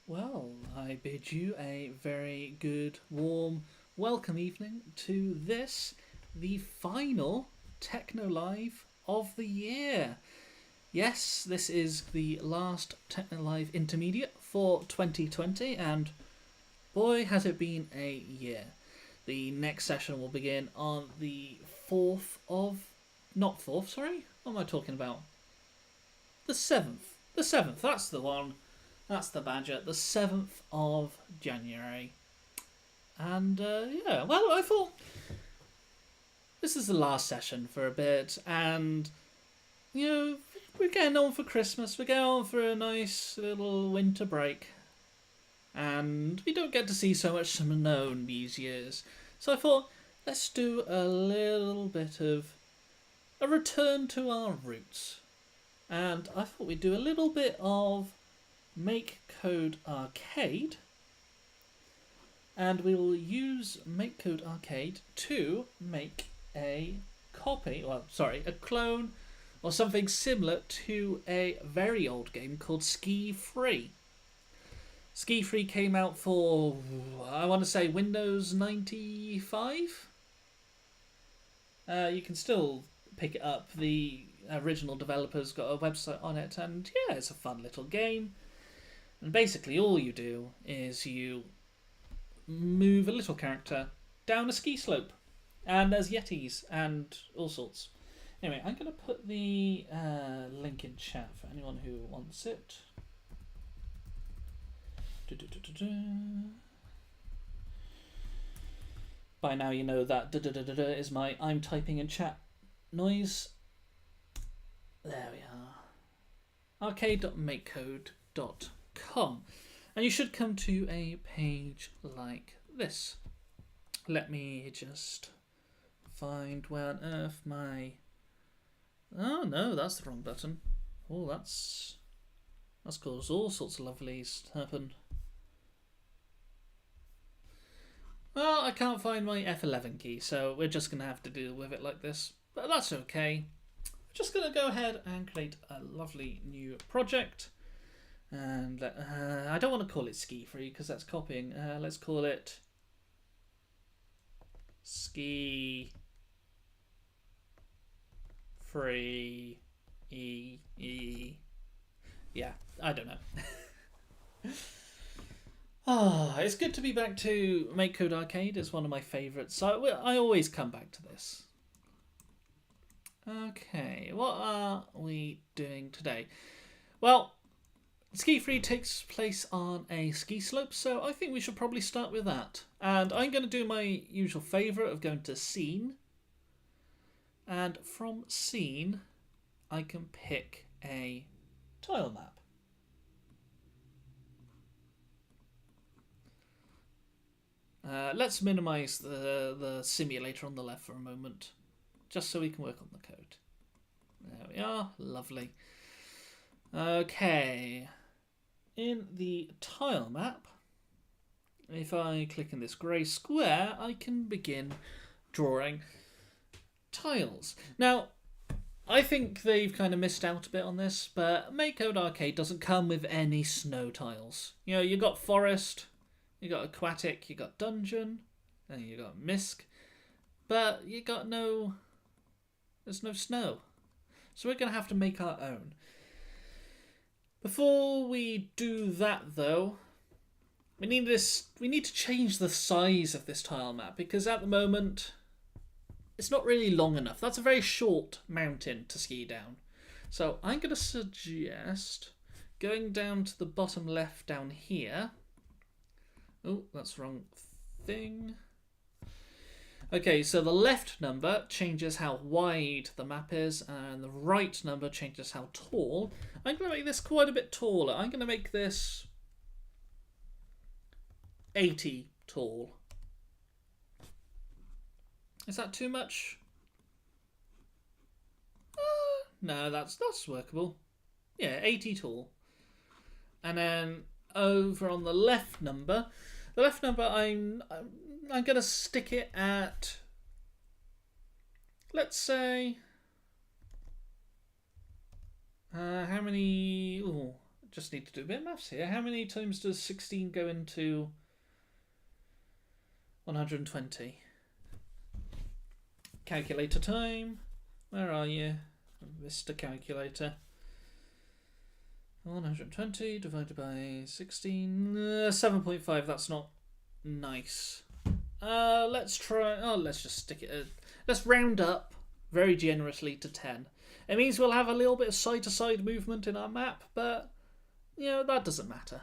Well, I bid you a very good, warm welcome evening to this, the final TechnoLive of the year. Yes, this is the last TechnoLive intermediate for 2020, and boy, has it been a year. The next session will begin on the 4th of. Not 4th, sorry? What am I talking about? The 7th. The 7th, that's the one. That's the badger. The 7th of January. And yeah, well, I thought this is the last session for a bit, and you know, we're getting on for Christmas, we're getting on for a nice little winter break, and we don't get to see so much snow in these years. So I thought, let's do a little bit of a return to our roots. And I thought we'd do a little bit of Make Code Arcade, and we will use Make Code Arcade to make a a clone or something similar to a very old game called Ski Free. Ski Free came out for, I want to say, Windows 95. You can still pick it up. The original developers got a website on it, and yeah, it's a fun little game. And basically, all you do is you move a little character down a ski slope, and there's Yetis and all sorts. Anyway, I'm going to put the link in chat for anyone who wants it. By now you know that is my I'm typing in chat noise. There we are. arcade.makecode.com. And you should come to a page like this. Let me just find where on earth my... Oh no, that's the wrong button. Oh, that's caused all sorts of lovelies to happen. Well, I can't find my F11 key, so we're just going to have to deal with it like this. But that's okay. We're just going to go ahead and create a lovely new project. And I don't want to call it Ski Free because that's copying. Let's call it Ski Free Yeah, I don't know. It's good to be back to Make Code Arcade. It's one of my favourites. So I always come back to this. Okay, what are we doing today? Well, Ski Free takes place on a ski slope, so I think we should probably start with that. And I'm going to do my usual favourite of going to Scene. And from Scene, I can pick a tile map. Let's minimise the simulator on the left for a moment, just so we can work on the code. There we are, lovely. Okay. In the tile map, if I click in this grey square, I can begin drawing tiles. Now, I think they've kind of missed out a bit on this, but Make Code Arcade doesn't come with any snow tiles. You know, you got forest, you got aquatic, you got dungeon, and you got misc, but you got there's no snow. So we're going to have to make our own. Before we do that, though, we need to change the size of this tile map, because at the moment it's not really long enough. That's a very short mountain to ski down. So I'm going to suggest going down to the bottom left down here. Oh, that's the wrong thing. Okay, so the left number changes how wide the map is, and the right number changes how tall. I'm going to make this quite a bit taller. I'm going to make this 80 tall. Is that too much? No, that's workable. Yeah, 80 tall. And then over on the left number, I'm going to stick it at, let's say, how many? just need to do a bit of maths here. How many times does 16 go into 120? Calculator time. Where are you, Mr. Calculator? 120 divided by 16. 7.5. That's not nice. Let's try. Oh, let's just stick it. Let's round up very generously to 10. It means we'll have a little bit of side-to-side movement in our map, but you know that doesn't matter.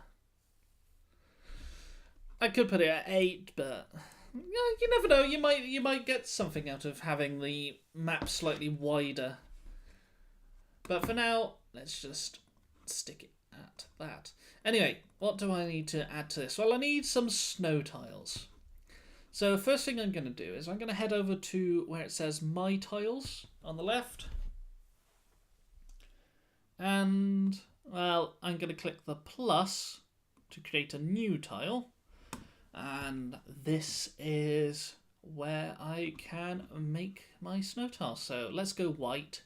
I could put it at 8, but you never know. You might get something out of having the map slightly wider. But for now, let's just stick it at that. Anyway, what do I need to add to this? Well, I need some snow tiles. So first thing I'm going to do is I'm going to head over to where it says My Tiles on the left. And, well, I'm going to click the plus to create a new tile. And this is where I can make my snow tile. So let's go white.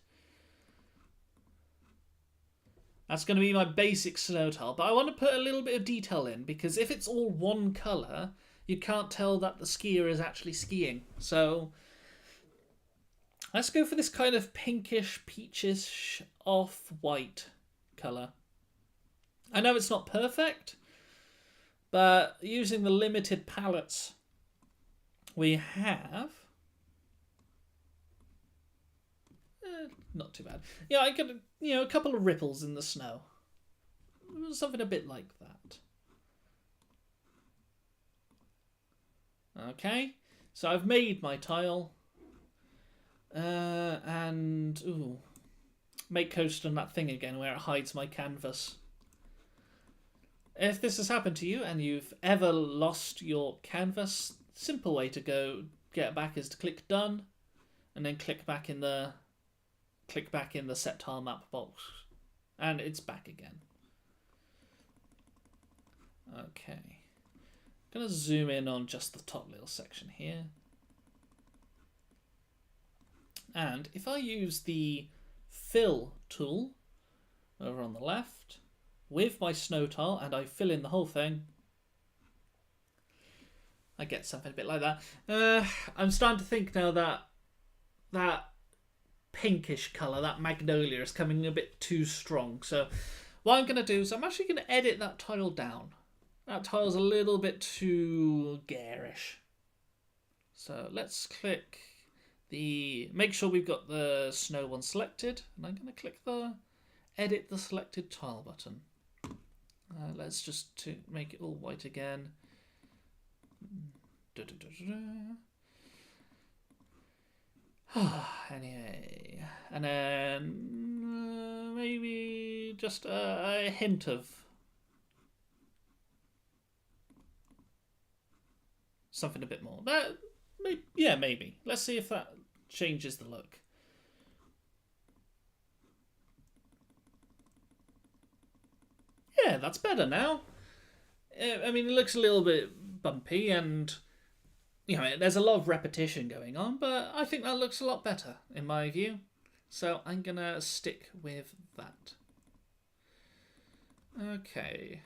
That's going to be my basic snow tile. But I want to put a little bit of detail in, because if it's all one colour, you can't tell that the skier is actually skiing. So let's go for this kind of pinkish, peachish, off-white colour. I know it's not perfect, but using the limited palettes we have, not too bad. Yeah, I got a couple of ripples in the snow. Something a bit like that. Okay, so I've made my tile. And make coast on that thing again where it hides my canvas. If this has happened to you and you've ever lost your canvas, simple way to go get back is to click done, and then click back in the set tile map box, and it's back again. Okay, I'm gonna zoom in on just the top little section here, and if I use the fill tool over on the left with my snow tile and I fill in the whole thing, I get something a bit like that. I'm starting to think now that pinkish colour, that magnolia, is coming a bit too strong. So what I'm going to do is I'm actually going to edit that tile down. That tile's a little bit too garish. So let's click make sure we've got the snow one selected, and I'm going to click the edit the selected tile button. Let's just make it all white again. Anyway, and then maybe just a hint of something a bit more. Maybe. Let's see if that changes the look. Yeah, that's better now. I mean, it looks a little bit bumpy and, there's a lot of repetition going on, but I think that looks a lot better in my view. So I'm going to stick with that. Okay.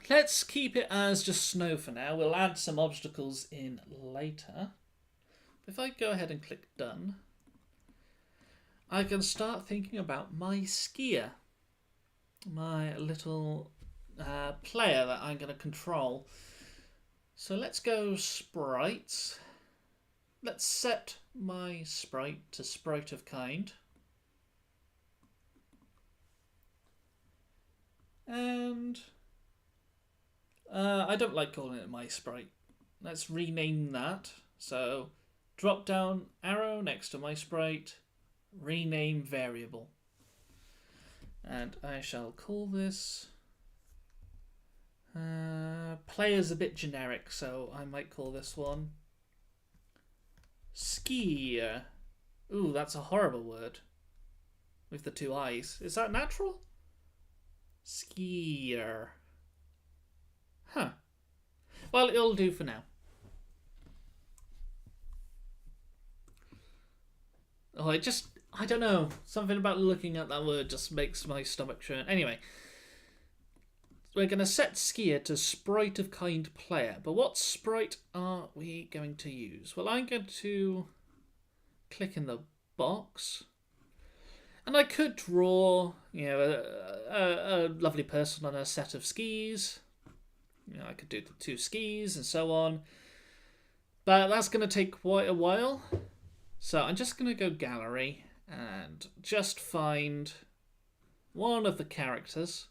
Let's keep it as just snow for now. We'll add some obstacles in later. If I go ahead and click done, I can start thinking about my skier, my little player that I'm going to control. So let's go sprites. Let's set my sprite to sprite of kind. And I don't like calling it my sprite. Let's rename that. So drop down arrow next to my sprite, rename variable. And I shall call this player's a bit generic, so I might call this one skier. Ooh, that's a horrible word with the two eyes. Is that natural? Skier. Huh. Well, it'll do for now. Oh, I don't know. Something about looking at that word just makes my stomach churn. Anyway, we're going to set skier to sprite of kind player. But what sprite are we going to use? Well, I'm going to click in the box. And I could draw, a lovely person on a set of skis. I could do the 2 skis and so on. But that's going to take quite a while. So I'm just going to go gallery and just find one of the characters.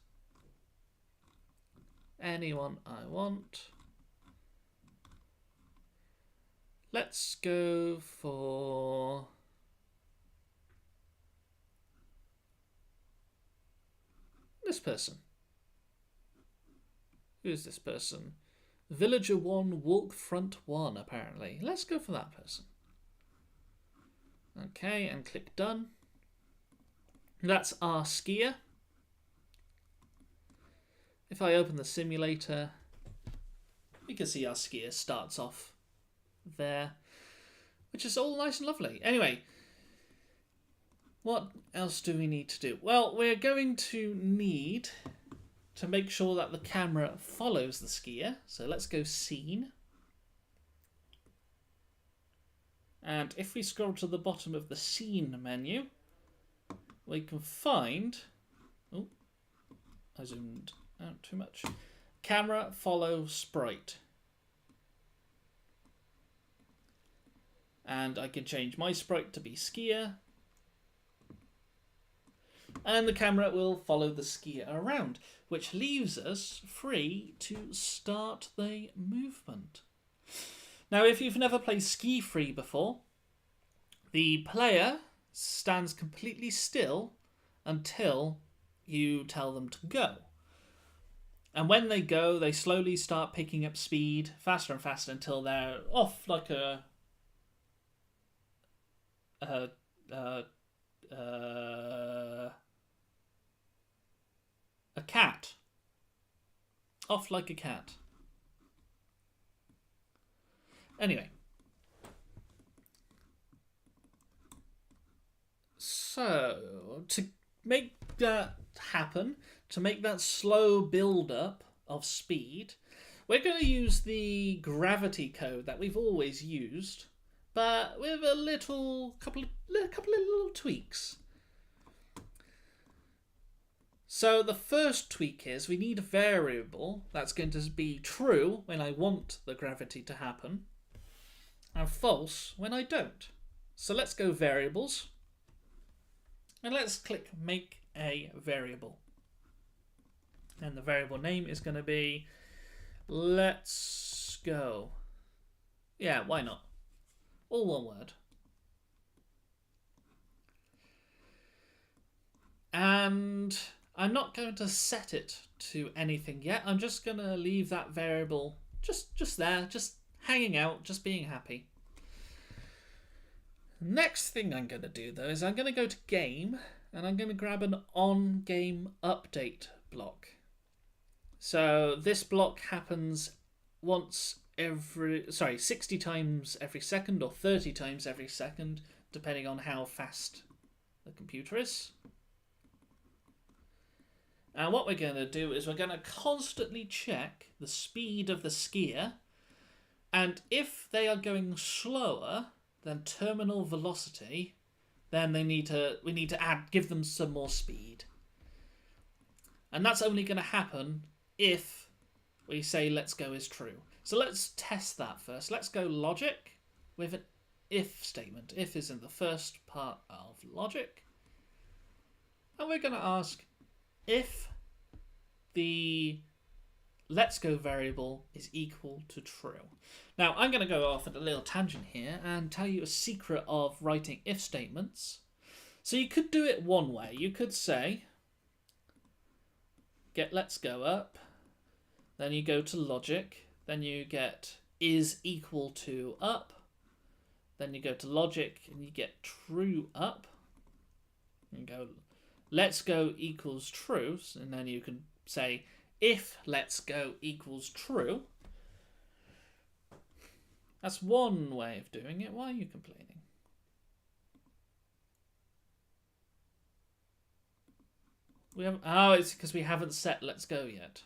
Anyone I want. Let's go for... this person. Who's this person? Villager 1, Walk Front 1, apparently. Let's go for that person. Okay, and click done. That's our skier. If I open the simulator, you can see our skier starts off there, which is all nice and lovely. Anyway, what else do we need to do? Well, we're going to need to make sure that the camera follows the skier. So let's go scene. And if we scroll to the bottom of the scene menu, we can find... oh, I zoomed out too much. Camera follow sprite. And I can change my sprite to be skier. And the camera will follow the skier around, which leaves us free to start the movement. Now, if you've never played Ski Free before, the player stands completely still until you tell them to go. And when they go, they slowly start picking up speed, faster and faster, until they're off like a cat. Off like a cat. Anyway. So, to make that happen, to make that slow build-up of speed, we're going to use the gravity code that we've always used, but with a couple of little tweaks. So the first tweak is we need a variable that's going to be true when I want the gravity to happen, and false when I don't. So let's go variables, and let's click make a variable. And the variable name is going to be let's go. Yeah, why not? All one word. And I'm not going to set it to anything yet. I'm just going to leave that variable just there, just hanging out, just being happy. Next thing I'm going to do, though, is I'm going to go to game, and I'm going to grab an on-game update block. So this block happens 60 times every second, or 30 times every second, depending on how fast the computer is. And what we're going to do is we're going to constantly check the speed of the skier, and if they are going slower than terminal velocity, then we need to give them some more speed. And that's only going to happen if we say let's go is true. So let's test that first. Let's go logic with an if statement. If is in the first part of logic. And we're going to ask if the let's go variable is equal to true. Now, I'm going to go off at a little tangent here and tell you a secret of writing if statements. So you could do it one way. You could say get let's go up, then you go to logic, then you get is equal to up, then you go to logic and you get true up, and go let's go equals true, and then you can say if let's go equals true. That's one way of doing it. Why are you complaining? We haven't. Oh, it's because we haven't set let's go yet.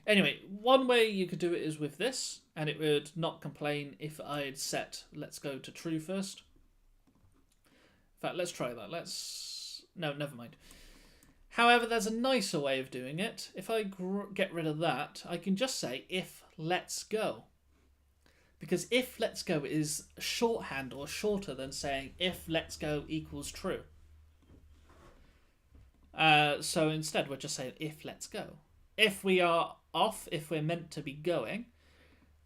Anyway, one way you could do it is with this, and it would not complain if I had set let's go to true first. In fact, let's try that. No, never mind. However, there's a nicer way of doing it. If I get rid of that, I can just say if let's go. Because if let's go is shorthand or shorter than saying if let's go equals true. So instead, we're just saying if let's go. If we are off, if we're meant to be going,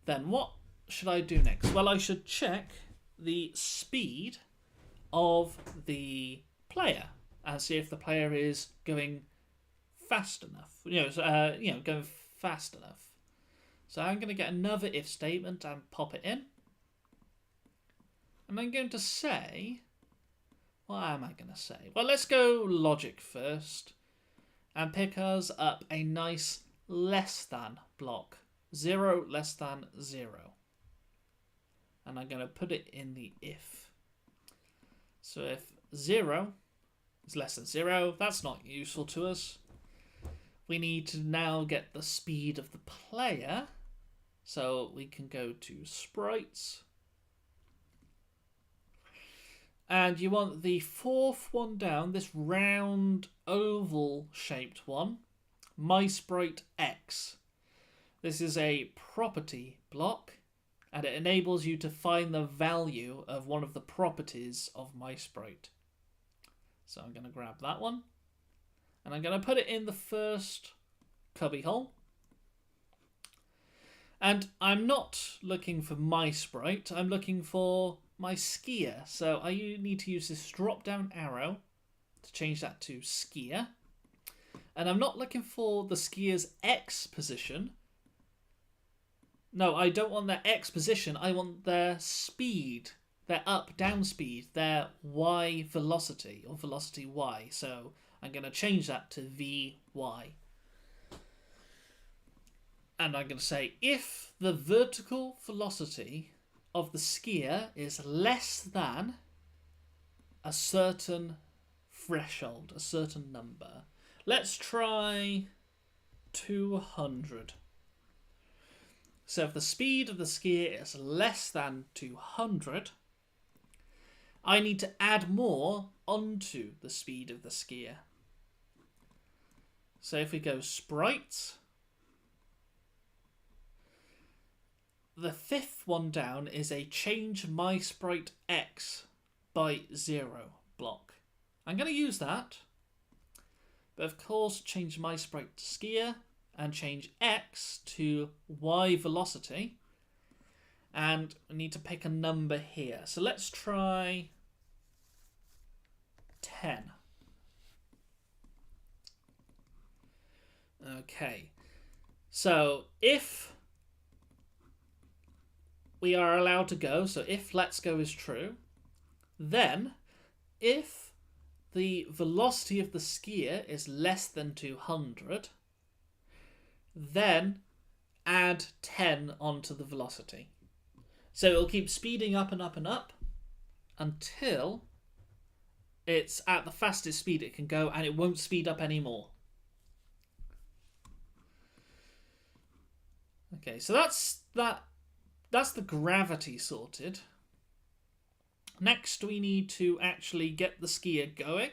then what should I do next? Well, I should check the speed of the player and see if the player is going fast enough. Going fast enough. So I'm going to get another if statement and pop it in. And I'm going to say, what am I going to say? Well, let's go logic first and pick us up a nice less than block. 0 less than 0. And I'm going to put it in the if. So if 0 is less than 0, that's not useful to us. We need to now get the speed of the player. So we can go to sprites. And you want the fourth one down, this round oval shaped one, MySprite X. This is a property block, and it enables you to find the value of one of the properties of MySprite. So I'm going to grab that one, and I'm going to put it in the first cubbyhole. And I'm not looking for MySprite, I'm looking for my skier. So I need to use this drop down arrow to change that to skier. And I'm not looking for the skier's X position. No, I don't want their X position. I want their speed, their up down speed, their Y velocity or velocity Y. So I'm going to change that to VY. And I'm going to say if the vertical velocity of the skier is less than a certain threshold, a certain number. Let's try 200. So if the speed of the skier is less than 200, I need to add more onto the speed of the skier. So if we go sprites, the fifth one down is a change MySprite X by 0 block. I'm going to use that, but of course change MySprite to skier and change X to Y velocity, and I need to pick a number here. So let's try 10. Okay, so if we are allowed to go, so if let's go is true, then if the velocity of the skier is less than 200, then add 10 onto the velocity. So it'll keep speeding up and up and up until it's at the fastest speed it can go, and it won't speed up anymore. Okay, so that's the gravity sorted. Next, we need to actually get the skier going.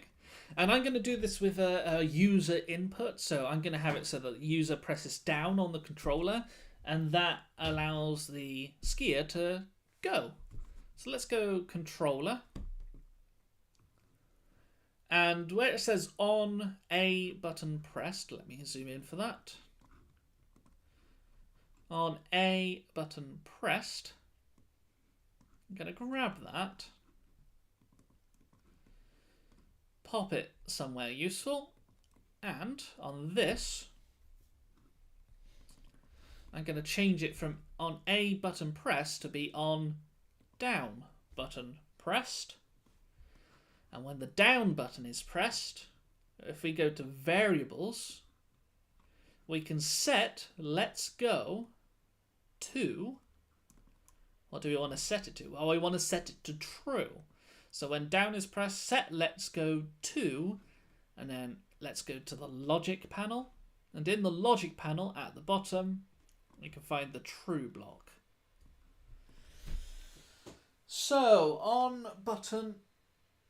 And I'm going to do this with a user input. So I'm going to have it so that the user presses down on the controller, and that allows the skier to go. So let's go controller. And where it says on A button pressed, let me zoom in for that. On A button pressed, I'm going to grab that, pop it somewhere useful, and on this, I'm going to change it from on A button pressed to be on down button pressed. And when the down button is pressed, if we go to variables, we can set let's go to, what do we want to set it to? Well, we want to set it to true. So when down is pressed, set let's go to And then let's go to the logic panel. And in the logic panel at the bottom, we can find the true block. So on button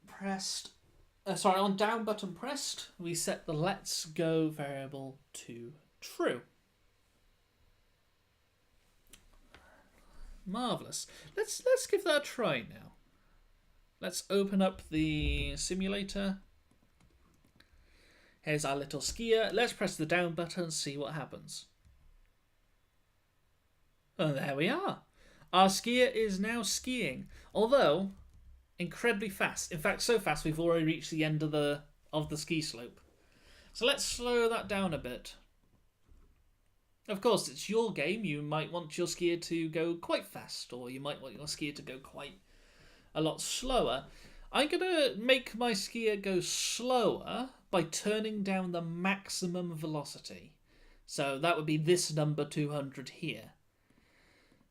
pressed, on down button pressed, we set the let's go variable to true. Marvelous. Let's give that a try now. Let's open up the simulator. Here's our little skier. Let's press the down button and see what happens. And there we are. Our skier is now skiing, although incredibly fast. In fact, so fast we've already reached the end of the ski slope. So let's slow that down a bit. Of course, it's your game. You might want your skier to go quite fast, or you might want your skier to go quite a lot slower. I'm going to make my skier go slower by turning down the maximum velocity. So that would be this number 200 here.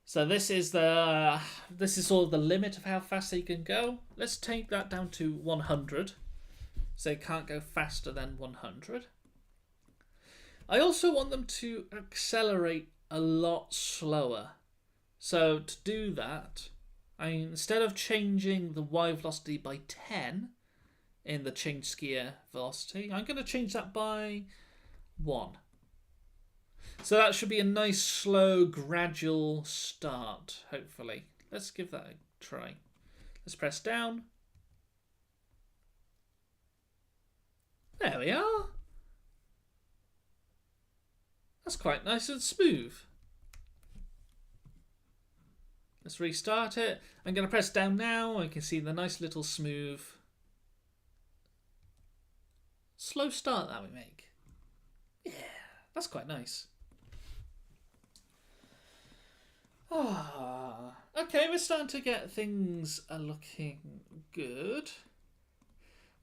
So this is sort of the limit of how fast they can go. Let's take that down to 100. So they can't go faster than 100. I also want them to accelerate a lot slower. So to do that, instead of changing the Y velocity by 10 in the change skier velocity, I'm going to change that by 1. So that should be a nice, slow, gradual start, hopefully. Let's give that a try. Let's press down. There we are. That's quite nice and smooth. Let's restart it. I'm going to press down now. I can see the nice little smooth, slow start that we make. Yeah, that's quite nice. Okay, we're starting to get things looking good.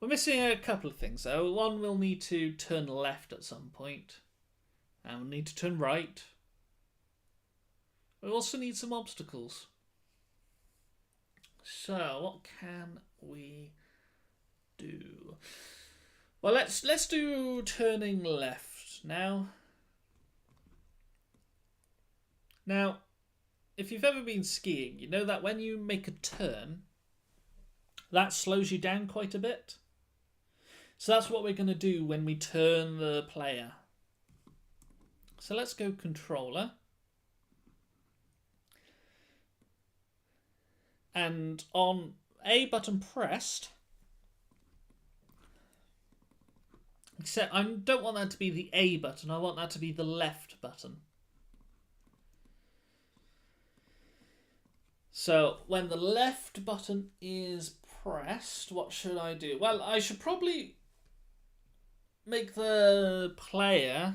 We're missing a couple of things though. One, we'll need to turn left at some point. And we'll need to turn right. We also need some obstacles. So, what can we do? Well, let's do turning left now. Now, if you've ever been skiing, you know that when you make a turn, that slows you down quite a bit. So that's what we're going to do when we turn the player. So let's go controller. And on A button pressed, except I don't want that to be the A button, I want that to be the left button. So when the left button is pressed, what should I do? Well, I should probably make the player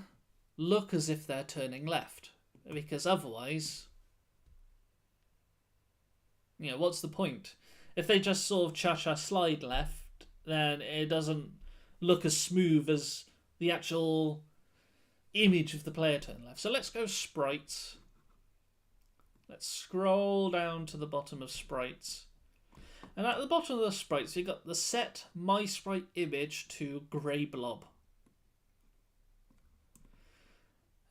look as if they're turning left, because otherwise, you know, what's the point? If they just sort of cha-cha slide left, then it doesn't look as smooth as the actual image of the player turn left. So let's go sprites. Let's scroll down to the bottom of sprites. And at the bottom of the sprites, you've got the set my sprite image to grey blob.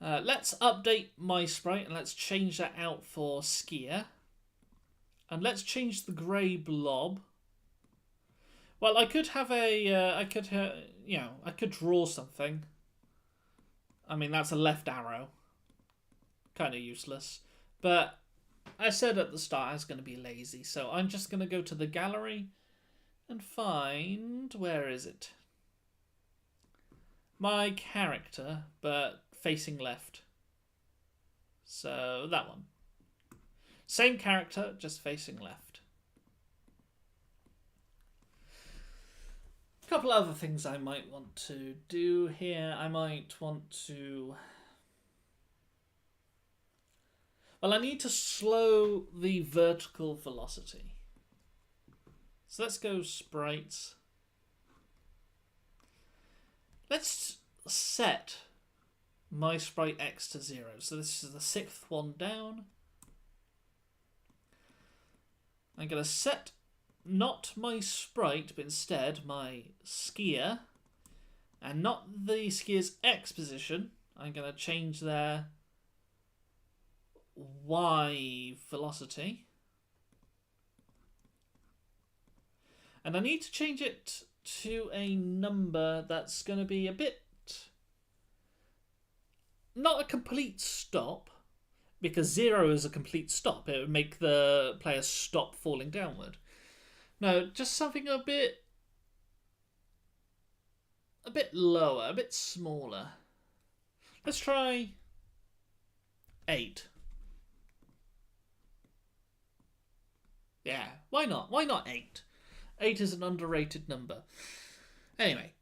Let's update my sprite and let's change that out for skier. And let's change the grey blob. Well, I could have a, I could draw something. I mean, that's a left arrow. Kind of useless. But I said at the start I was going to be lazy, so I'm just going to go to the gallery and find, where is it? My character, but facing left. So that one. Same character, just facing left. A couple other things I might want to do here. I might want to... Well, I need to slow the vertical velocity. So let's go sprites. Let's set my sprite X to 0. So this is the 6th one down. I'm going to set not my sprite, but instead my skier and not the skier's X position. I'm going to change their Y velocity. And I need to change it to a number that's going to be a bit... not a complete stop, because 0 is a complete stop. It would make the player stop falling downward. No, just something a bit lower, a bit smaller. Let's try 8. Yeah, why not? Why not 8? 8 is an underrated number. Anyway.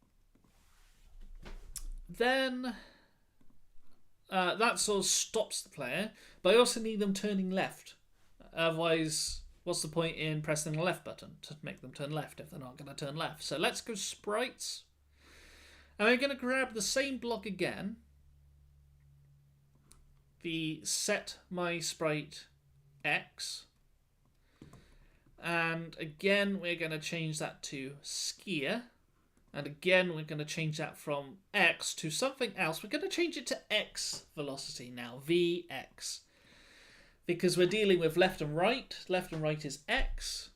Then that sort of stops the player, but I also need them turning left. Otherwise, what's the point in pressing the left button to make them turn left if they're not going to turn left? So let's go sprites. And I'm going to grab the same block again. The set my sprite X. And again, we're going to change that to skier. And again, we're going to change that from X to something else. We're going to change it to X velocity now, Vx. Because we're dealing with left and right. Left and right is X.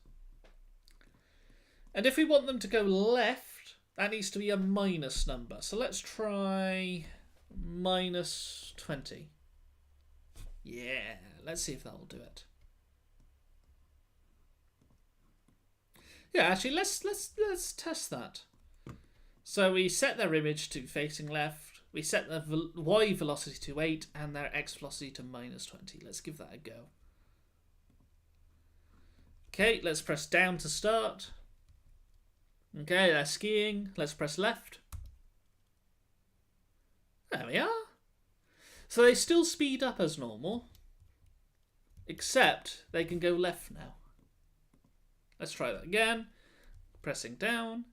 And if we want them to go left, that needs to be a minus number. So let's try minus 20. Yeah, let's see if that will do it. Yeah, actually, let's test that. So we set their image to facing left. We set their Y velocity to 8 and their X velocity to minus 20. Let's give that a go. Okay, let's press down to start. Okay, they're skiing. Let's press left. There we are. So they still speed up as normal, except they can go left now. Let's try that again. Pressing down.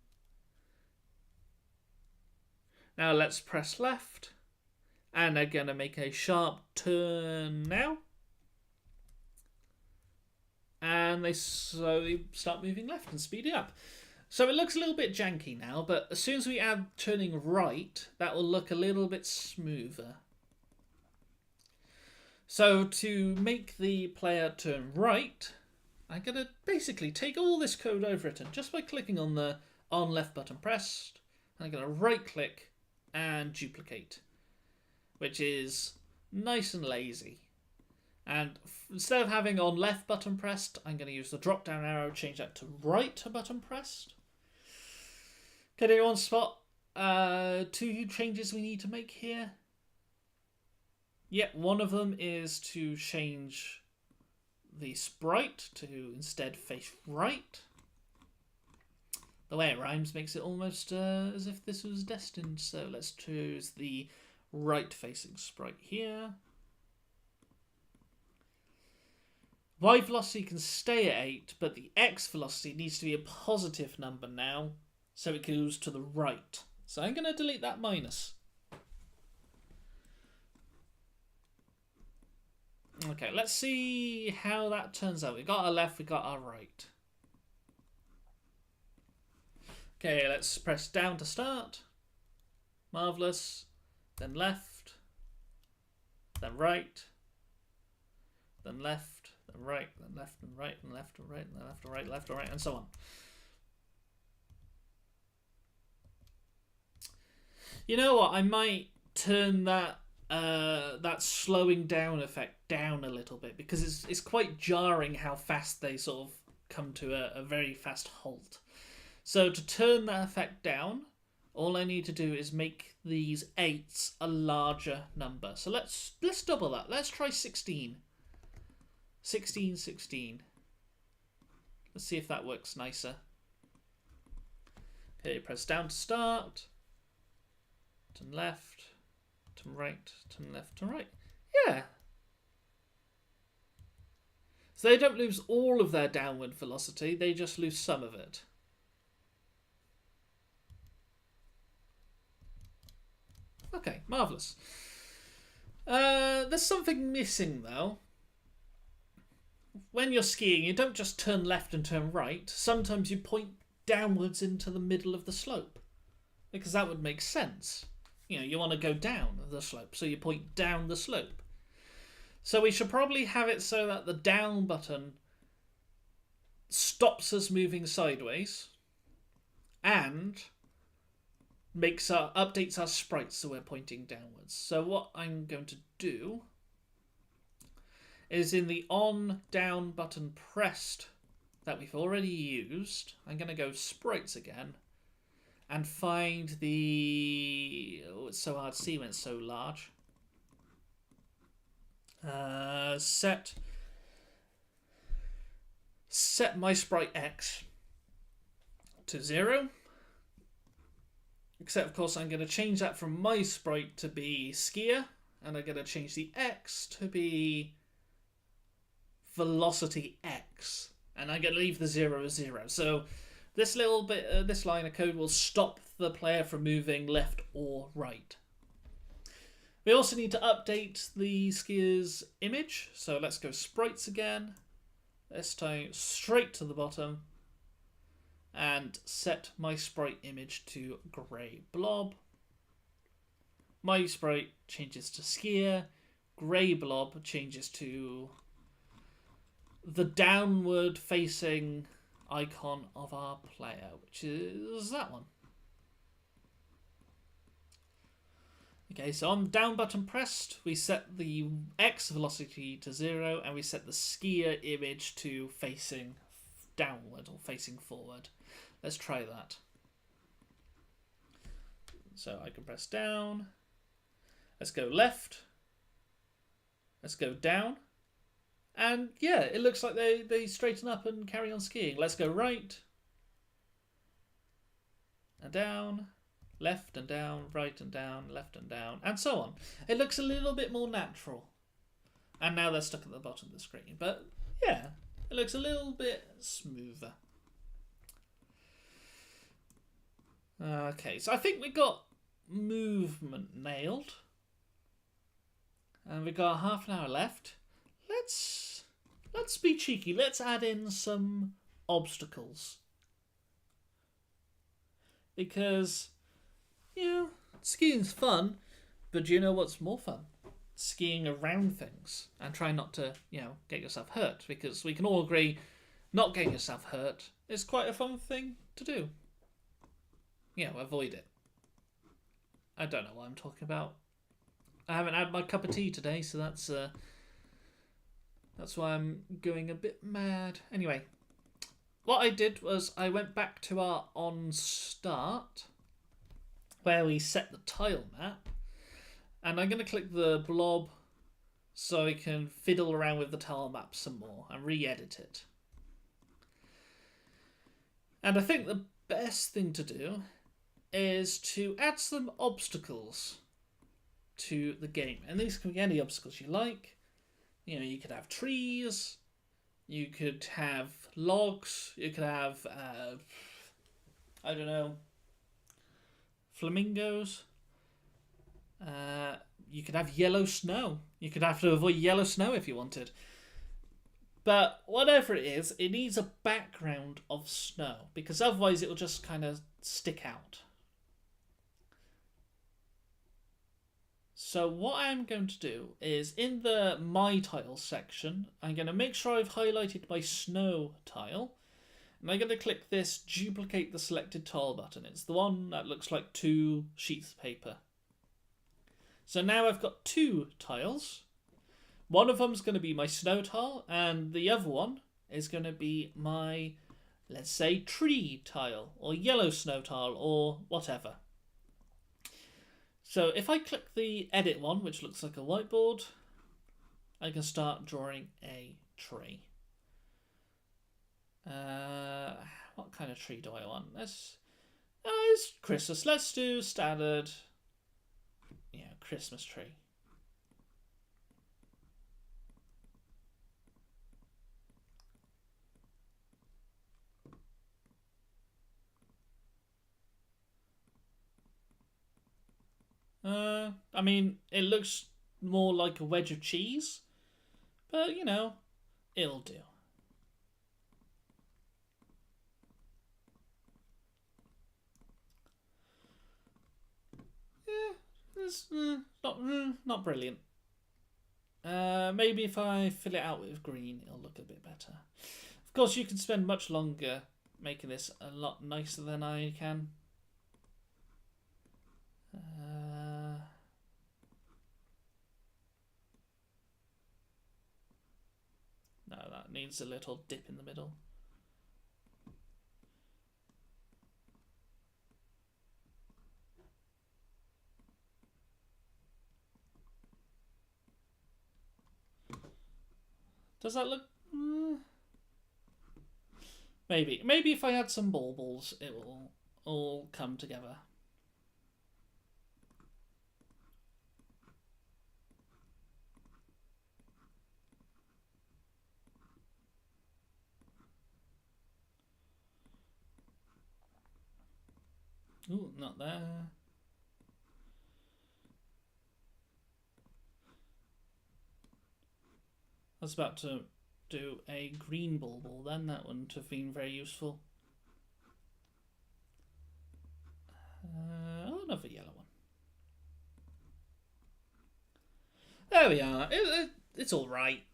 Now let's press left. And they're going to make a sharp turn now. And they slowly start moving left and speeding up. So it looks a little bit janky now, but as soon as we add turning right, that will look a little bit smoother. So to make the player turn right, I'm going to basically take all this code over it, and just by clicking on the on left button pressed, I'm going to right click and duplicate, which is nice and lazy. And instead of having on left button pressed, I'm going to use the drop down arrow, change that to right button pressed. Can anyone spot 2 changes we need to make here? Yep, one of them is to change the sprite to instead face right. The way it rhymes makes it almost as if this was destined. So let's choose the right facing sprite here. Y velocity can stay at 8, but the X velocity needs to be a positive number now, so it goes to the right. So I'm going to delete that minus. Okay, let's see how that turns out. We got our left, we got our right. Okay, let's press down to start. Marvellous. Then left. Then right. Then left. Then right. Then left and right. And left and right. And then left and right. Left and right. And so on. You know what? I might turn that that slowing down effect down a little bit, because it's quite jarring how fast they sort of come to a very fast halt. So to turn that effect down, all I need to do is make these 8s a larger number. So let's double that. Let's try 16. 16, 16. Let's see if that works nicer. Okay, press down to start. Turn left. Turn right. Turn left. Turn right. Yeah. So they don't lose all of their downward velocity. They just lose some of it. Okay, marvellous. There's something missing, though. When you're skiing, you don't just turn left and turn right. Sometimes you point downwards into the middle of the slope. because that would make sense. You know, you want to go down the slope, so you point down the slope. So we should probably have it so that the down button stops us moving sideways and updates our sprites so we're pointing downwards. So what I'm going to do is in the on down button pressed that we've already used, I'm going to go sprites again and find the... Oh, it's so hard to see when it's so large. Set my sprite X to 0. Except, of course, I'm going to change that from my sprite to be skier. And I'm going to change the X to be velocity X. And I'm going to leave the 0 as 0. So this little bit, this line of code will stop the player from moving left or right. We also need to update the skier's image. So let's go sprites again. This time straight to the bottom. And set my sprite image to grey blob. My sprite changes to skier. Grey blob changes to the downward facing icon of our player, which is that one. Okay, so on down button pressed, we set the X velocity to 0 and we set the skier image to facing downward or facing forward. Let's try that. So I can press down. Let's go left. Let's go down. And yeah, it looks like they straighten up and carry on skiing. Let's go right. And down. Left and down. Right and down. Left and down. And so on. It looks a little bit more natural. And now they're stuck at the bottom of the screen. But yeah, it looks a little bit smoother. Okay, so I think we got movement nailed. And we've got half an hour left. Let's be cheeky. Let's add in some obstacles. Because, yeah, skiing's fun, but do you know what's more fun? Skiing around things and try not to, get yourself hurt. Because we can all agree not getting yourself hurt is quite a fun thing to do. Avoid it. I don't know what I'm talking about. I haven't had my cup of tea today, so that's why I'm going a bit mad. Anyway, what I did was I went back to our on start, where we set the tile map, and I'm going to click the blob so I can fiddle around with the tile map some more and re-edit it. And I think the best thing to do is to add some obstacles to the game. And these can be any obstacles you like. You could have trees, you could have logs, you could have, I don't know, flamingos. You could have yellow snow. You could have to avoid yellow snow if you wanted. But whatever it is, it needs a background of snow, because otherwise it will just kind of stick out. So what I'm going to do is, in the My Tile section, I'm going to make sure I've highlighted my snow tile. And I'm going to click this Duplicate the Selected Tile button. It's the one that looks like 2 sheets of paper. So now I've got 2 tiles. One of them is going to be my snow tile, and the other one is going to be my, let's say, tree tile, or yellow snow tile, or whatever. So if I click the edit one, which looks like a whiteboard, I can start drawing a tree. What kind of tree do I want? It's Christmas. Let's do standard, Christmas tree. I mean, it looks more like a wedge of cheese, but, it'll do. not brilliant. Maybe if I fill it out with green, it'll look a bit better. Of course, you can spend much longer making this a lot nicer than I can. No, that needs a little dip in the middle. Does that look... Maybe. Maybe if I add some baubles, it will all come together. Ooh, not there. I was about to do a green bauble then, that wouldn't have been very useful. Another yellow one. There we are. It's alright.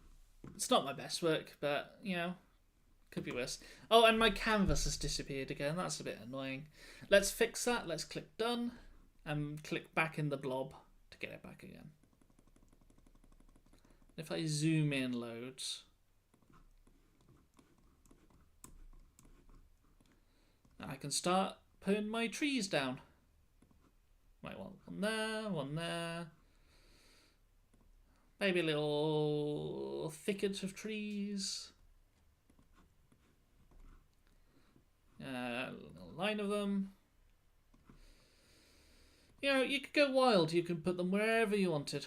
It's not my best work, but, you know, could be worse. Oh, and my canvas has disappeared again. That's a bit annoying. Let's fix that. Let's click done and click back in the blob to get it back again. If I zoom in loads, I can start putting my trees down. Right, one there, one there. Maybe a little thicket of trees. A little line of them. You know, you could go wild. You can put them wherever you wanted.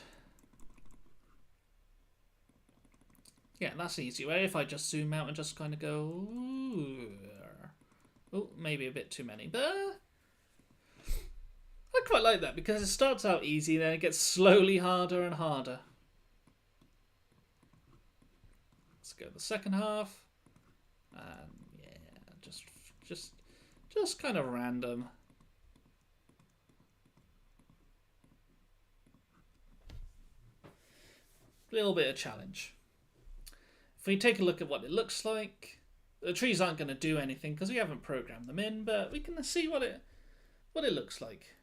Yeah, that's the easy way. If I just zoom out and just kind of go... Oh, maybe a bit too many. But I quite like that because it starts out easy, then it gets slowly harder and harder. Let's go the second half. Yeah, just kind of random. A little bit of challenge. If we take a look at what it looks like, the trees aren't going to do anything because we haven't programmed them in, but we can see what it looks like.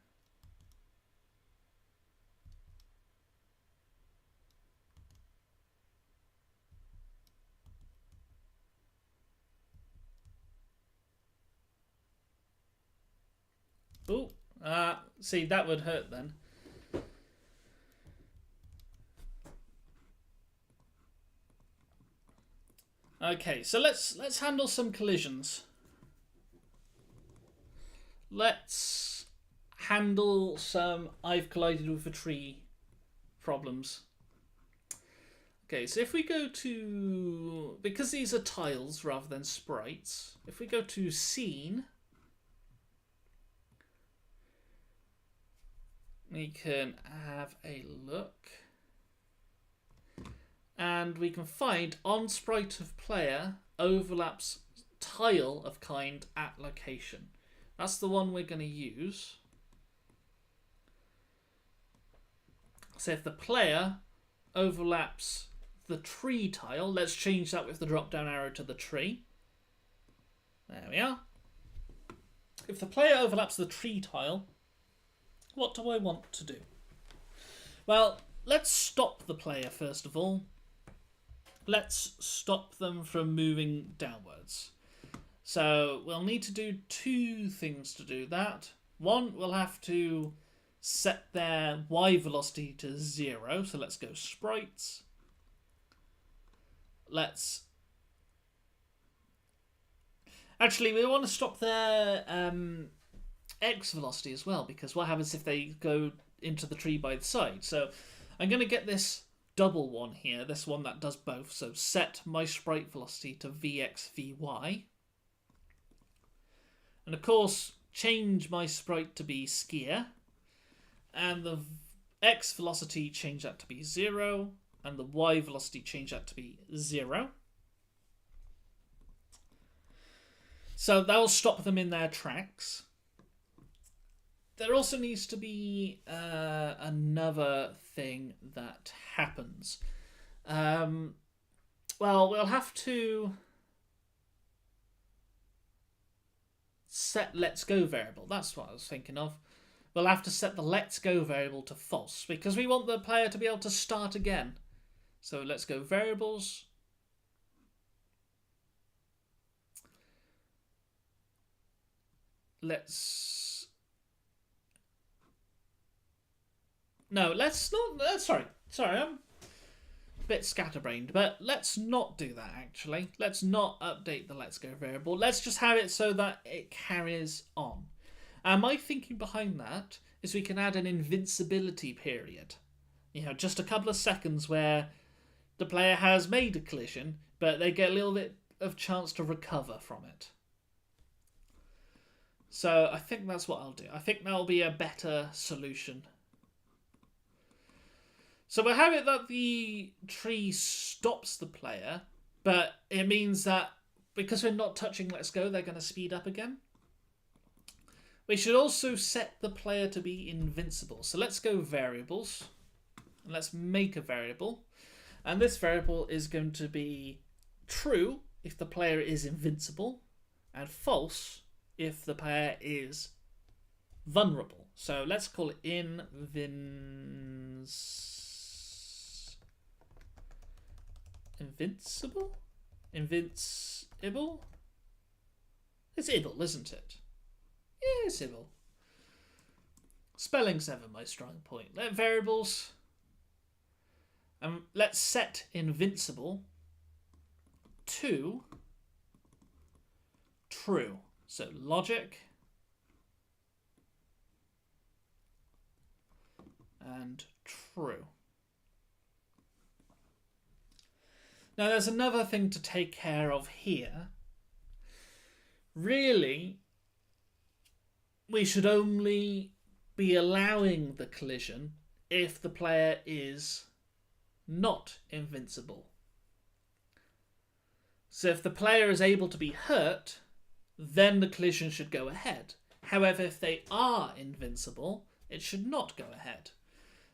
Oh, see, that would hurt then. Okay, so let's handle some collisions. Let's handle some I've collided with a tree problems. Okay, so if we go to, because these are tiles rather than sprites, if we go to scene, we can have a look. And we can find on sprite of player overlaps tile of kind at location. That's the one we're going to use. So if the player overlaps the tree tile, let's change that with the drop down arrow to the tree. There we are. If the player overlaps the tree tile, what do I want to do? Well, let's stop the player first of all. Let's stop them from moving downwards. So we'll need to do two things to do that. One, we'll have to set their Y velocity to 0. So let's go sprites. Actually, we want to stop their X velocity as well, because what happens if they go into the tree by the side? So I'm going to get this double one here, this one that does both. So set my sprite velocity to Vx, Vy. And of course, change my sprite to be skier. And the X velocity, change that to be 0. And the Y velocity, change that to be 0. So that will stop them in their tracks. there also needs to be another thing that happens. Well, we'll have to set let's go variable. That's what I was thinking of. We'll have to set the let's go variable to false because we want the player to be able to start again. So let's go variables. Let's not. Sorry, I'm a bit scatterbrained, but let's not do that actually. Let's not update the let's go variable. Let's just have it so that it carries on. And my thinking behind that is we can add an invincibility period. You know, just a couple of seconds where the player has made a collision, but they get a little bit of chance to recover from it. So I think that's what I'll do. I think that'll be a better solution. So we'll have it that the tree stops the player, but it means that because we're not touching let's go, they're going to speed up again. We should also set the player to be invincible. So let's go variables. And let's make a variable. And this variable is going to be true if the player is invincible and false if the player is vulnerable. So let's call it invincible? Invincible? It's ible, isn't it? Yeah, it's ible. Spelling's never my strong point. Let variables. Let's set invincible to true. So logic and true. Now there's another thing to take care of here. Really, we should only be allowing the collision if the player is not invincible. So if the player is able to be hurt, then the collision should go ahead. However, if they are invincible, it should not go ahead.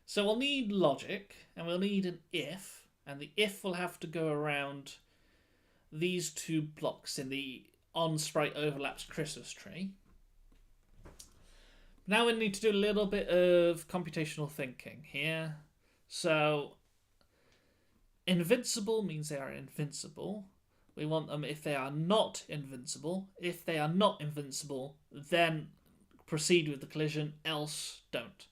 So we'll need logic, and we'll need an if, and the if will have to go around these two blocks in the on-sprite overlaps Christmas tree. Now we need to do a little bit of computational thinking here. So invincible means they are invincible. We want them if they are not invincible. If they are not invincible, then proceed with the collision, else don't.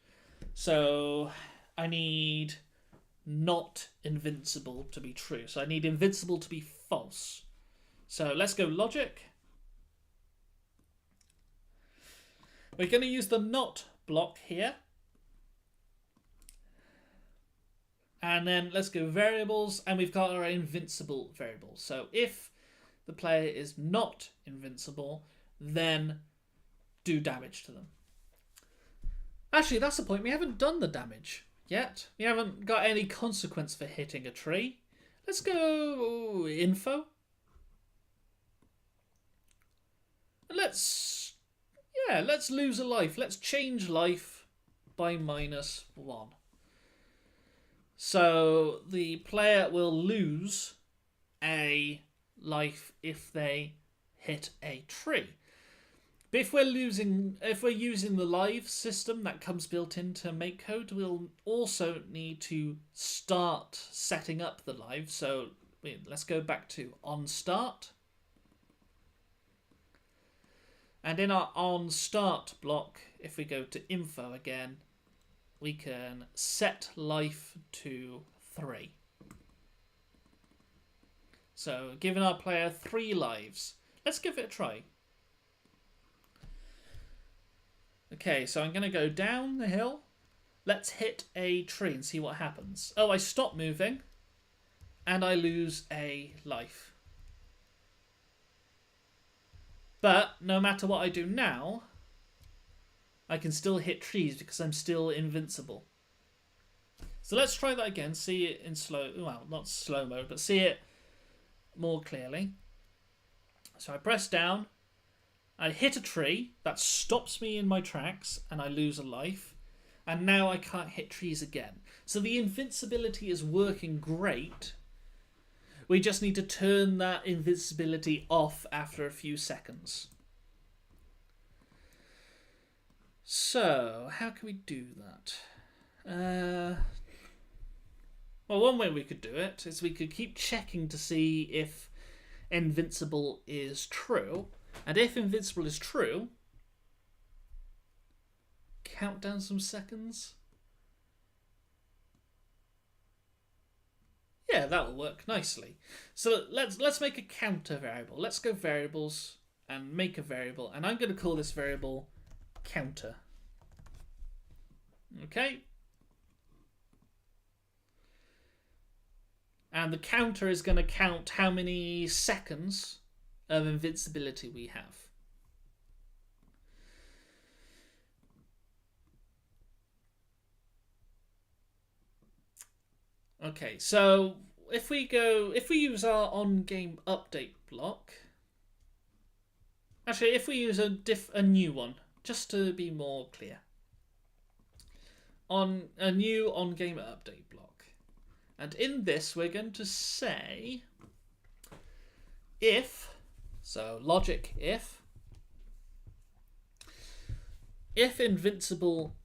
So I need not invincible to be true. So I need invincible to be false. So let's go logic. We're going to use the not block here. And then let's go variables, and we've got our invincible variable. So if the player is not invincible, then do damage to them. Actually, that's the point. We haven't done the damage yet. We haven't got any consequence for hitting a tree. Let's go info. Let's lose a life. Let's change life by -1. So the player will lose a life if they hit a tree. But if we're using the live system that comes built into MakeCode, we'll also need to start setting up the live. So let's go back to onStart. And in our onStart block, if we go to info again, we can set life to 3. So giving our player 3 lives. Let's give it a try. Okay, so I'm going to go down the hill. Let's hit a tree and see what happens. Oh, I stop moving and I lose a life. But no matter what I do now, I can still hit trees because I'm still invincible. So let's try that again. See it in not slow mode, but see it more clearly. So I press down I hit a tree, that stops me in my tracks, and I lose a life. And now I can't hit trees again. So the invincibility is working great. We just need to turn that invincibility off after a few seconds. So, how can we do that? Well, one way we could do it is we could keep checking to see if invincible is true. And if invincible is true, count down some seconds. Yeah, that will work nicely. So let's make a counter variable. Let's go variables and make a variable, and I'm going to call this variable counter. Okay. And the counter is going to count how many seconds of invincibility we have. Okay, so if we use our on-game update block. Actually, if we use a new one, just to be more clear. On a new on-game update block. And in this, we're going to say if, so logic if invincible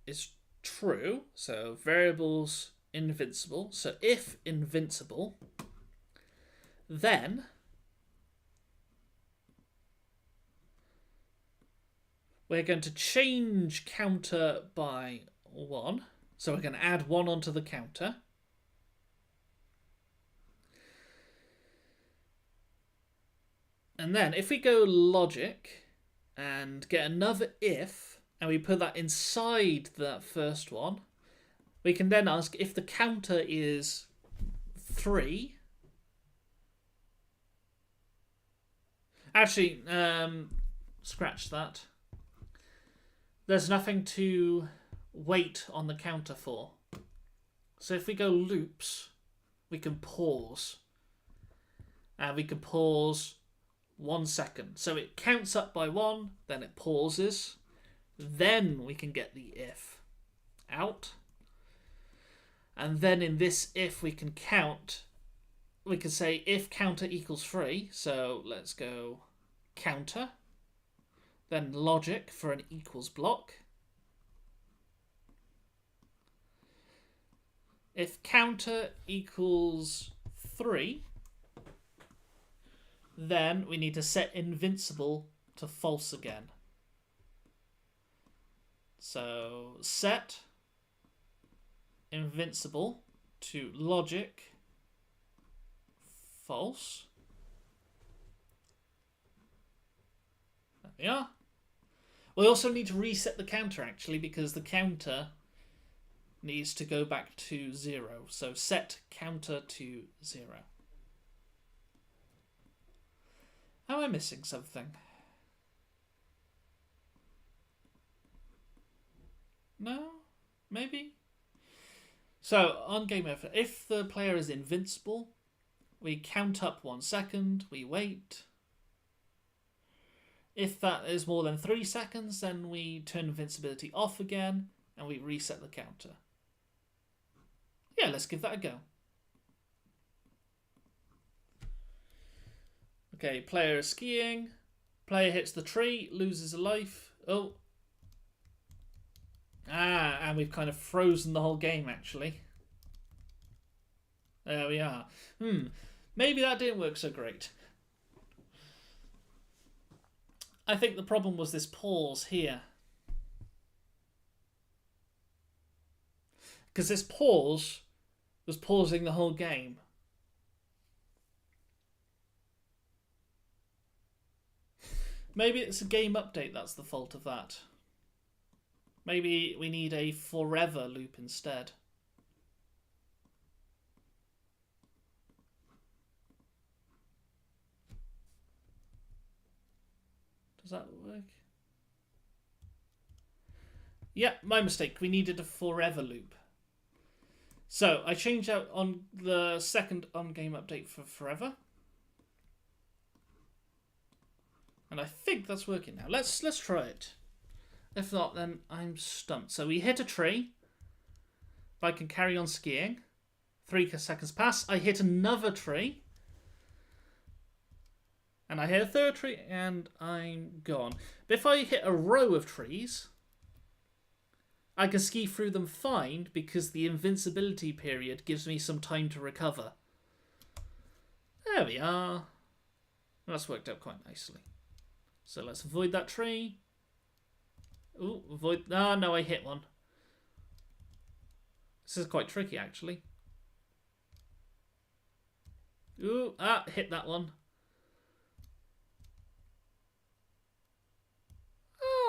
is true, so variables invincible, so if invincible, then we're going to change counter by 1. So we're going to add 1 onto the counter. And then if we go logic and get another if, and we put that inside that first one, we can then ask if the counter is 3. Actually, scratch that. There's nothing to wait on the counter for. So if we go loops, we can pause. And we can pause 1 second. So it counts up by 1, then it pauses. Then we can get the if out. And then in this if we can count, we can say if counter equals 3. So let's go counter. Then logic for an equals block. If counter equals 3, then we need to set invincible to false again. So set invincible to logic false. There we are. We also need to reset the counter actually, because the counter needs to go back to 0. So set counter to 0. Am I missing something? No? Maybe? So, on game effort, if the player is invincible, we count up 1 second, we wait. If that is more than 3 seconds, then we turn invincibility off again, and we reset the counter. Yeah, let's give that a go. Okay, player is skiing. Player hits the tree, loses a life. Oh. And we've kind of frozen the whole game, actually. There we are. Maybe that didn't work so great. I think the problem was this pause here. Because this pause was pausing the whole game. Maybe it's a game update that's the fault of that. Maybe we need a forever loop instead. Does that work? Yeah, my mistake. We needed a forever loop. So I changed out on the second on-game update for forever. And I think that's working now. Let's try it. If not, then I'm stumped. So we hit a tree. If I can carry on skiing. 3 seconds pass. I hit another tree. And I hit a third tree, and I'm gone. But if I hit a row of trees, I can ski through them fine because the invincibility period gives me some time to recover. There we are. That's worked out quite nicely. So let's avoid that tree. Ooh, avoid... Ah, no, I hit one. This is quite tricky, actually. Ooh, hit that one.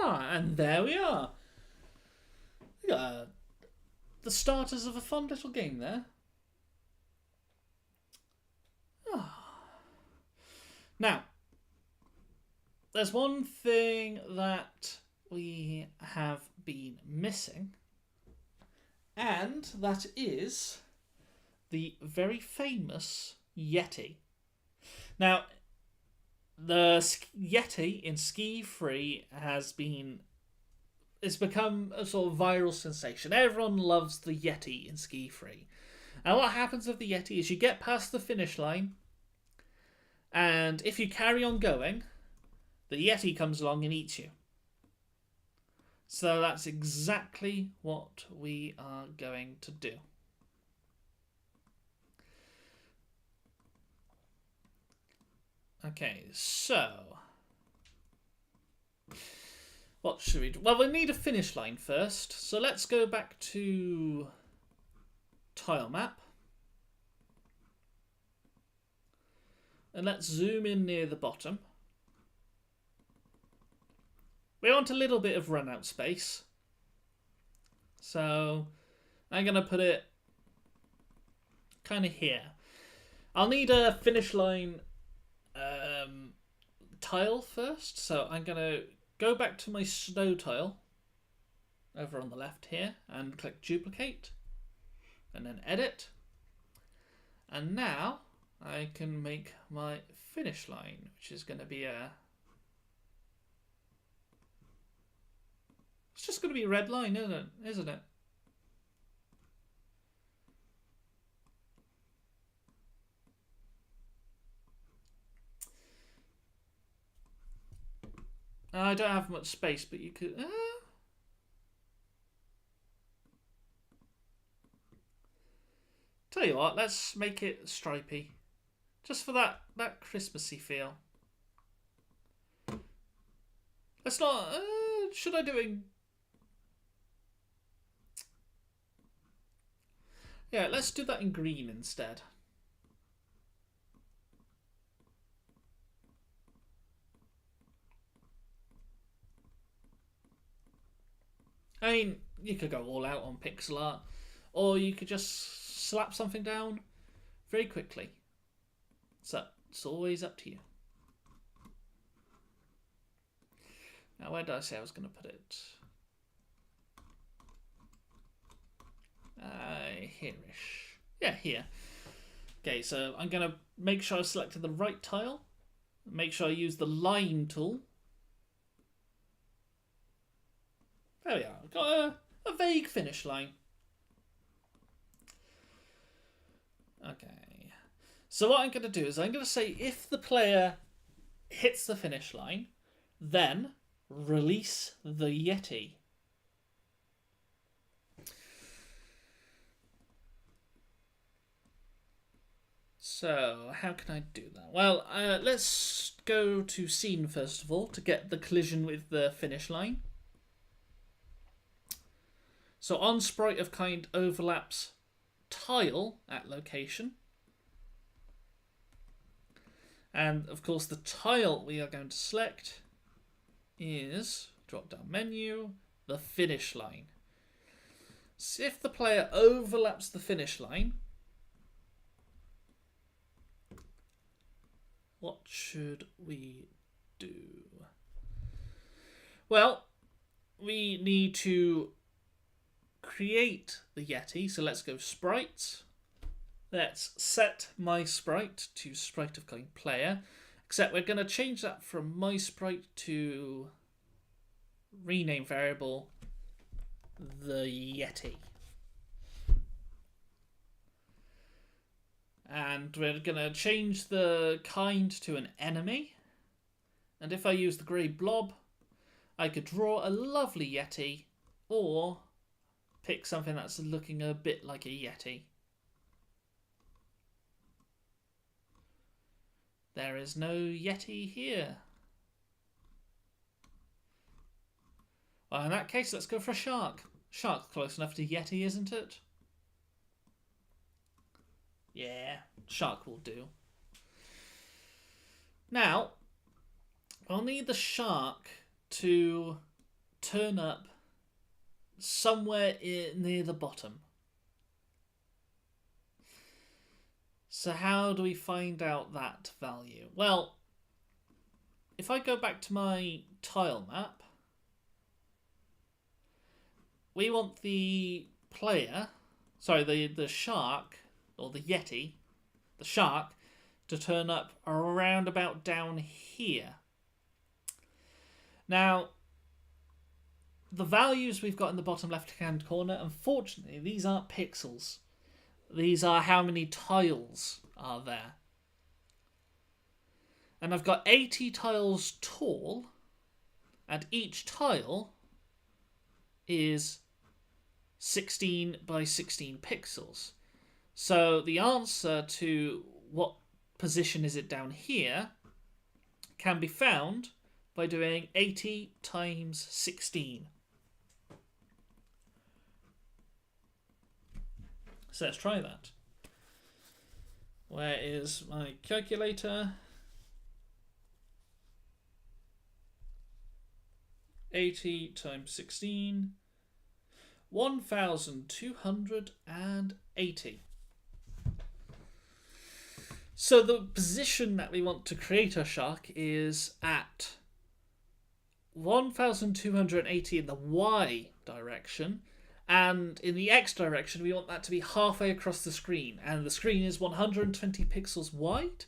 And there we are. We got the starters of a fun little game there. Now, there's one thing that we have been missing, and that is the very famous Yeti. Now, the Yeti in Ski Free it's become a sort of viral sensation. Everyone loves the Yeti in Ski Free. And what happens with the Yeti is you get past the finish line, and if you carry on going, the Yeti comes along and eats you. So that's exactly what we are going to do. Okay, so what should we do? Well, we need a finish line first. So let's go back to tile map. And let's zoom in near the bottom. We want a little bit of run out space. So I'm going to put it kind of here. I'll need a finish line tile first. So I'm going to go back to my snow tile over on the left here and click duplicate and then edit. And now I can make my finish line, which is going to be it's just going to be a red line, isn't it? I don't have much space, but you could... Tell you what, let's make it stripy. Just for that Christmassy feel. Let's not... should I do it... Yeah, let's do that in green instead. I mean, you could go all out on pixel art, or you could just slap something down very quickly. So, it's always up to you. Now, where did I say I was going to put it? Here-ish. Yeah, here. Okay, so I'm going to make sure I've selected the right tile. Make sure I use the line tool. There we are. I've got a vague finish line. Okay. So what I'm going to do is I'm going to say if the player hits the finish line, then release the Yeti. So, how can I do that? Well, let's go to scene first of all to get the collision with the finish line. So on sprite of kind overlaps tile at location. And of course the tile we are going to select is, drop down menu, the finish line. So if the player overlaps the finish line, what should we do? Well, we need to create the Yeti. So let's go sprites. Let's set my sprite to sprite of kind player. Except we're going to change that from MySprite to rename variable the Yeti. And we're going to change the kind to an enemy. And if I use the grey blob, I could draw a lovely Yeti or pick something that's looking a bit like a Yeti. There is no Yeti here. Well, in that case, let's go for a shark. Shark's close enough to Yeti, isn't it? Yeah, shark will do. Now, I'll need the shark to turn up somewhere near the bottom. So how do we find out that value? Well, if I go back to my tile map, we want the player, sorry, the shark, or the Yeti, the shark, to turn up around about down here. Now, the values we've got in the bottom left-hand corner, unfortunately, these aren't pixels. These are how many tiles are there. And I've got 80 tiles tall, and each tile is 16 by 16 pixels. So the answer to what position is it down here can be found by doing 80 times 16. So let's try that. Where is my calculator? 80 times 16. 1,280. So the position that we want to create our shark is at 1,280 in the Y direction, and in the X direction we want that to be halfway across the screen, and the screen is 120 pixels wide.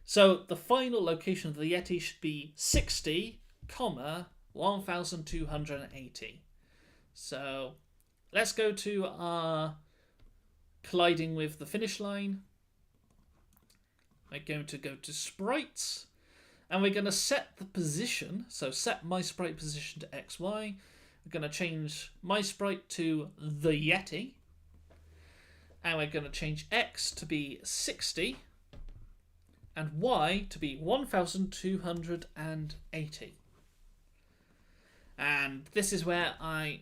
So the final location of the Yeti should be 60, 1,280. So let's go to our colliding with the finish line. We're going to go to sprites, and we're going to set the position. So set my sprite position to XY. We're going to change my sprite to the Yeti, and we're going to change X to be 60 and Y to be 1,280. And this is where I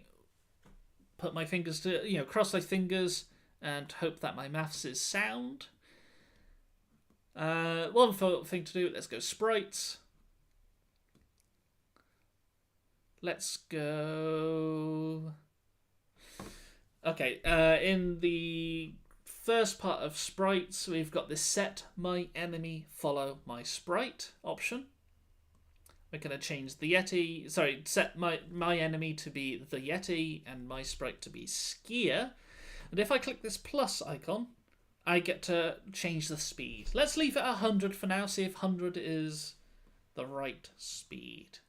put my fingers to, cross my fingers and hope that my maths is sound. One thing to do, let's go sprites. Let's go... Okay, in the first part of sprites, we've got this set my enemy follow my sprite option. We're going to change the Yeti, set my enemy to be the Yeti and my sprite to be skier. And if I click this plus icon, I get to change the speed. Let's leave it at 100 for now, see if 100 is the right speed.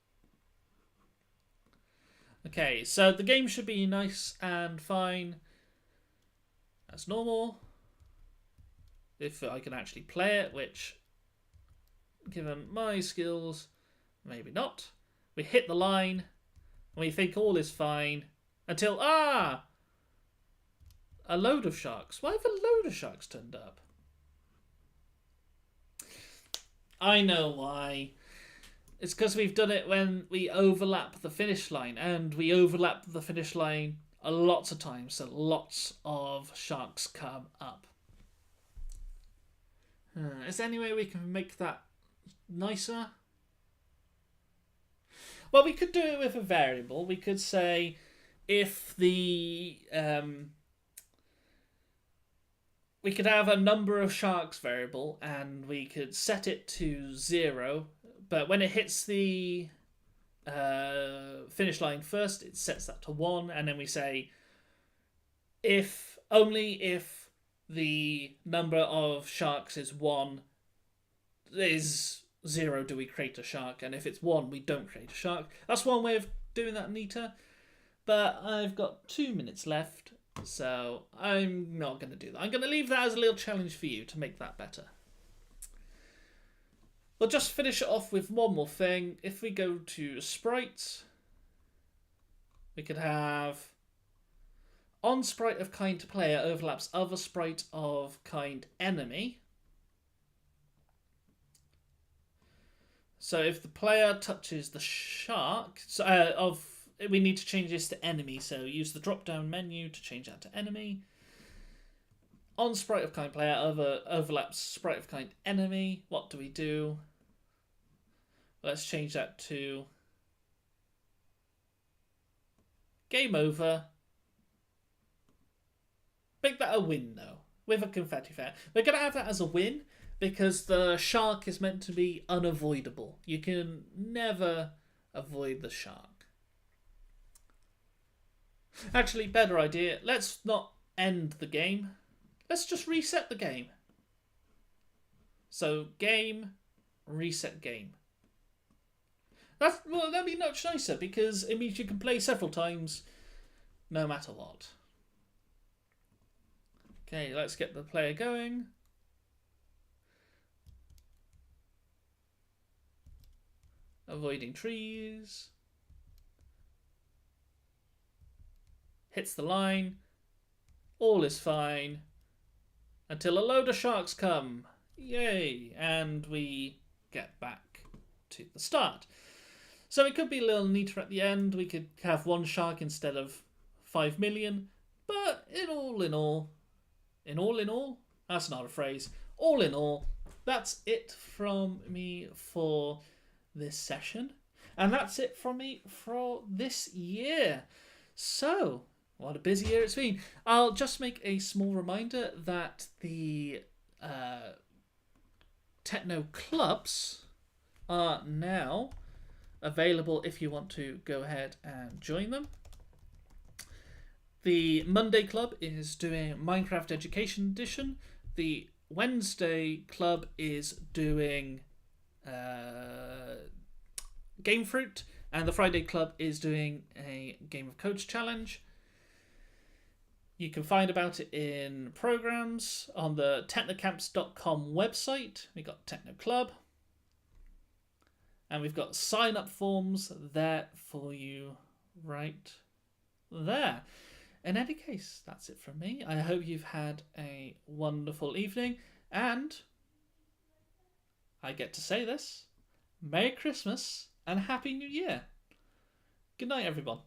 Okay, so the game should be nice and fine as normal. If I can actually play it, which, given my skills, maybe not. We hit the line, and we think all is fine, until, a load of sharks. Why have a load of sharks turned up? I know why. It's because we've done it when we overlap the finish line, and we overlap the finish line lots of times, so lots of sharks come up. Is there any way we can make that nicer? Well, we could do it with a variable. We could say if the... we could have a number of sharks variable, and we could set it to 0, but when it hits the finish line first, it sets that to 1, and then we say only if the number of sharks is 1 is 0 do we create a shark, and if it's 1 we don't create a shark. That's one way of doing that, Anita. But I've got 2 minutes left, so I'm not going to do that. I'm going to leave that as a little challenge for you to make that better. We'll just finish it off with one more thing. If we go to sprites, we could have on sprite of kind player overlaps other sprite of kind enemy. So if the player touches the shark, we need to change this to enemy. So use the drop down menu to change that to enemy. On sprite of kind player overlaps sprite of kind enemy. What do we do? Let's change that to game over. Make that a win though, with a confetti fair. We're going to have that as a win because the shark is meant to be unavoidable. You can never avoid the shark. Actually, better idea. Let's not end the game. Let's just reset the game. So game, reset game. That'd be much nicer because it means you can play several times no matter what. Okay, let's get the player going. Avoiding trees. Hits the line. All is fine. Until a load of sharks come. Yay! And we get back to the start. So it could be a little neater at the end. We could have 1 shark instead of 5 million. But in all, that's not a phrase. All in all, that's it from me for this session. And that's it from me for this year. So, what a busy year it's been. I'll just make a small reminder that the Techno Clubs are now available if you want to go ahead and join them. The Monday Club is doing Minecraft Education Edition. The Wednesday Club is doing Game Fruit. And the Friday Club is doing a Game of Codes challenge. You can find about it in programs on the technocamps.com website. We've got Techno Club. And we've got sign-up forms there for you right there. In any case, that's it from me. I hope you've had a wonderful evening. And I get to say this. Merry Christmas and Happy New Year. Good night, everyone.